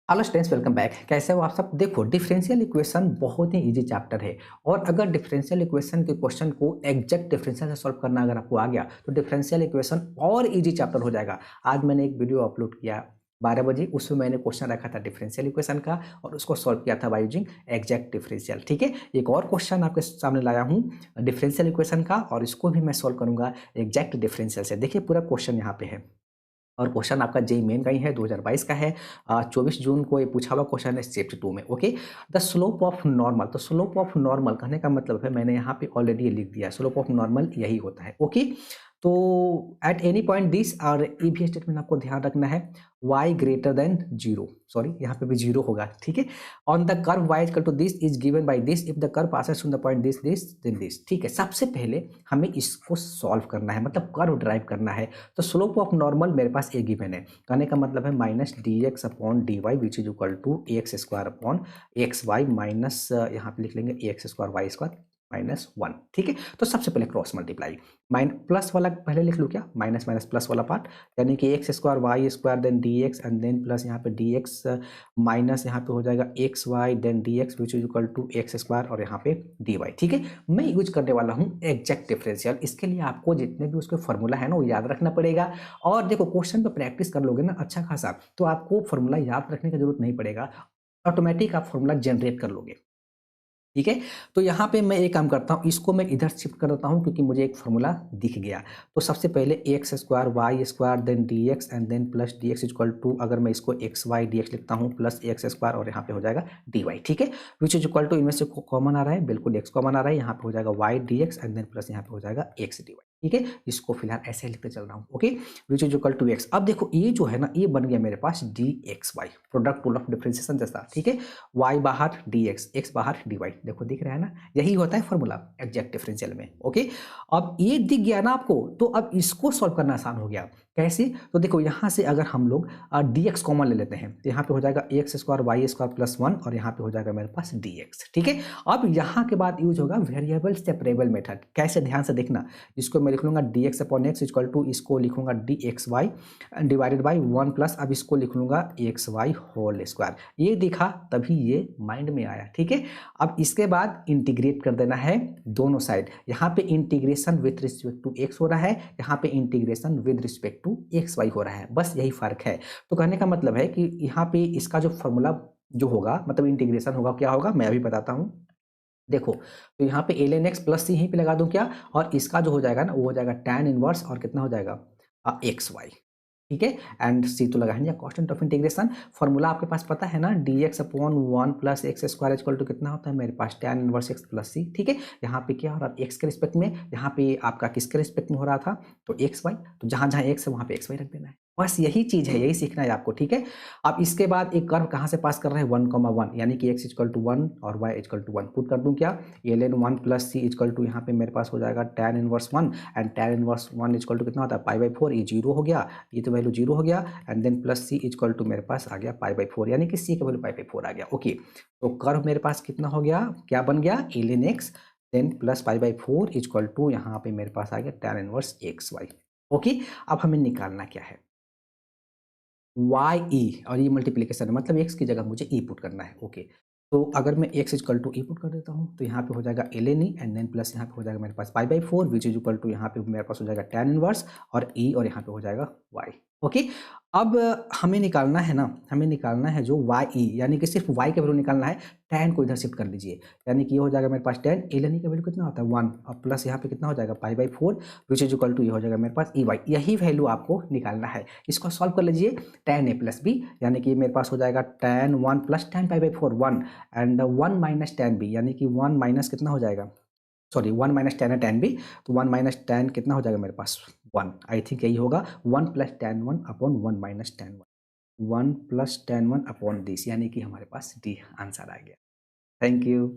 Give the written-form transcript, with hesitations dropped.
Hello students, welcome back. कैसे हो आप सब। देखो, डिफरेंशियल इक्वेशन बहुत ही इजी चैप्टर है। और अगर डिफरेंशियल इक्वेशन के क्वेश्चन को एग्जैक्ट डिफरेंशियल से सॉल्व करना अगर आपको आ गया तो डिफरेंशियल इक्वेशन और इजी चैप्टर हो जाएगा। आज मैंने एक वीडियो अपलोड किया 12 बजे, उसमें मैंने क्वेश्चन रखा था डिफरेंशियल इक्वेशन का और उसको सॉल्व किया था बाय यूजिंग एग्जैक्ट डिफरेंशियल। ठीक है, एक और क्वेश्चन आपके सामने लाया हूँ डिफरेंशियल इक्वेशन का और इसको भी मैं सॉल्व करूंगा एग्जैक्ट डिफरेंशियल से। देखिए, पूरा क्वेश्चन यहाँ पे है और क्वेश्चन आपका जेईई मेन का ही है, 2022 का है। 24 जून को ये पूछा हुआ क्वेश्चन है शिफ्ट 2 में। Okay, the slope of normal. तो स्लोप ऑफ नॉर्मल कहने का मतलब है, मैंने यहाँ पे ऑलरेडी ये लिख दिया, स्लोप ऑफ नॉर्मल यही होता है। ओके, तो एट एनी पॉइंट दिस और ये भी स्टेटमेंट आपको ध्यान रखना है, y greater than zero, sorry यहाँ पे भी जीरो होगा। ठीक है, on the curve y equal to this is given by this if the curve passes from the point this this then this. ठीक है, सबसे पहले हमें इसको सॉल्व करना है, मतलब कर्व ड्राइव करना है। तो स्लोप ऑफ नॉर्मल मेरे पास ए गिवन है, कहने का मतलब है minus d x upon d y which is equal to x square upon x y minus यहाँ पे लिख लेंगे x square y square minus one. ठीक है, तो सबसे पहले क्रॉस मल्टीप्लाई, माइन प्लस वाला पहले लिख लूँ क्या, माइनस माइनस प्लस वाला पार्ट, यानी कि x square y square then d x and then plus यहाँ पे डी एक्स माइनस यहाँ पे हो जाएगा x y then d x which is equal to x square और यहाँ पे डी वाई। ठीक है, मैं यूज करने वाला हूँ एग्जैक्ट डिफरेंशियल। इसके लिए आपको जितने भी उसके फॉर्मूला है ना वो याद रखना पड़ेगा। और देखो, क्वेश्चन पे प्रैक्टिस कर लोगे ना अच्छा खासा, तो आपको फॉर्मूला याद रखने की जरूरत नहीं पड़ेगा, ऑटोमेटिक आप फॉर्मूला जनरेट कर लोगे। ठीक है, तो यहाँ पे मैं एक काम करता हूँ, इसको मैं इधर शिफ्ट कर देता हूँ क्योंकि मुझे एक फॉर्मूला दिख गया। तो सबसे पहले x square y square then d x and then plus d x equal to, अगर मैं इसको एक्स वाई डी एक्स लिखता हूँ प्लस एक्स स्क्वायर और यहाँ पे हो जाएगा डी वाई। ठीक है, विच इज इक्वल टू, इनमें से कॉमन आ रहा है, बिल्कुल एक्स कॉमन आ रहा है, यहाँ पे हो जाएगा y d x and then plus यहाँ पे हो जाएगा एक्स डी वाई। ठीक है, इसको फिलहाल ऐसे लिखते चल रहा हूँ। Okay, which is equal to x. अब देखो ये जो है ना, ये बन गया मेरे पास d x y, product rule of differentiation जैसा। ठीक है, y बाहर डी एक्स बाहर डी वाई, देखो दिख रहा है ना, यही होता है फॉर्मूला एग्जैक्ट डिफरेंशियल में। ओके, अब ये दिख गया ना आपको, तो अब इसको सॉल्व करना आसान हो गया। कैसे, तो देखो यहाँ से अगर हम लोग डी एक्स कॉमन ले लेते हैं तो यहाँ पे हो जाएगा x square y square plus one और यहाँ पे हो जाएगा मेरे पास डी एक्स। ठीक है, अब यहाँ के बाद यूज होगा वेरिएबल सेपरेबल मेथड। कैसे, ध्यान से देखना, इसको मैं लिख लूंगा d x upon x equal to, इसको लिखूंगा d x y divided by one plus, अब इसको लिख लूंगा एक्स वाई होल स्क्वायर। ये दिखा तभी ये माइंड में आया। ठीक है, अब इसके बाद इंटीग्रेट कर देना है दोनों साइड। यहाँ पे integration with respect to x हो रहा है, यहाँ पे integration with respect to x y हो रहा है, बस यही फर्क है। तो कहने का मतलब है कि यहाँ पे इसका जो फॉर्मूला जो होगा, मतलब इंटीग्रेशन होगा, क्या होगा मैं अभी बताता हूँ। देखो, तो यहाँ पे एल एन एक्स प्लस सी यहीं पे लगा दूं क्या, और इसका जो हो जाएगा ना वो हो जाएगा tan इनवर्स और कितना हो जाएगा एक्स वाई। ठीक है, एंड सी तो लगा है नहीं, कॉन्स्टेंट ऑफ इंटीग्रेशन। फॉर्मूला आपके पास पता है ना, d x upon one plus x square equal to कितना होता है मेरे पास tan inverse x plus c. ठीक है, यहाँ पे क्या हो रहा है एक्स के रिस्पेक्ट में, यहाँ पे आपका किसके रिस्पेक्ट में हो रहा था, तो एक्स वाई, तो जहां जहां एक्स है वहां पे एक्स वाई रख देना है, बस यही चीज है, यही सीखना है आपको। ठीक है, अब इसके बाद एक कर्व कहाँ से पास कर रहे हैं, 1,1, यानी कि x इक्वल टू वन और y equal to one, put कर दूं क्या, l n one plus c equal to, यहाँ पे मेरे पास हो जाएगा tan inverse one and tan inverse one equal to कितना होता है पाई बाई फोर, ये जीरो हो गया, ये तो वैल्यू जीरो हो गया, and then plus c equal to मेरे पास आ गया पाई बाई फोर, यानी कि सी का वैल्यू पाई बाई फोर आ गया। ओके, तो कर्व मेरे पास कितना हो गया, क्या बन गया, l n x then plus pi by four equal to यहाँ पे मेरे पास आ गया tan inverse x y. Okay, अब हमें निकालना क्या है, वाई ई, और ये मल्टीप्लीकेशन है, मतलब एक्स की जगह मुझे ई पुट करना है। ओके, तो अगर मैं x equal to e put कर देता हूँ तो यहाँ पे हो जाएगा l n e and then plus यहाँ पे हो जाएगा मेरे पास pi by four which is equal to, यहाँ पे मेरे पास हो जाएगा tan इनवर्स और ई और यहाँ पे हो जाएगा वाई। ओके, अब हमें निकालना है ना, हमें निकालना है जो वाई ई, यानी कि सिर्फ वाई का वैल्यू निकालना है, tan को इधर शिफ्ट कर दीजिए, यानी कि ये हो जाएगा मेरे पास tan, एल एन ई का वैल्यू कितना होता है वन और प्लस यहाँ पे कितना हो जाएगा pi by four which is equal to, ये हो जाएगा मेरे पास ई वाई, यही वैल्यू आपको निकालना है। इसको सॉल्व कर लीजिए, tan ए प्लस बी, यानी कि मेरे पास हो जाएगा tan one plus tan pi by four one and one minus tan b, यानी कि वन माइनस कितना हो जाएगा, सॉरी वन माइनस tan है tan बी, तो वन माइनस tan कितना हो जाएगा मेरे पास वन, आई थिंक यही होगा, one plus tan one upon one minus tan one, one plus tan one upon this, यानी कि हमारे पास डी आंसर आ गया। Thank you.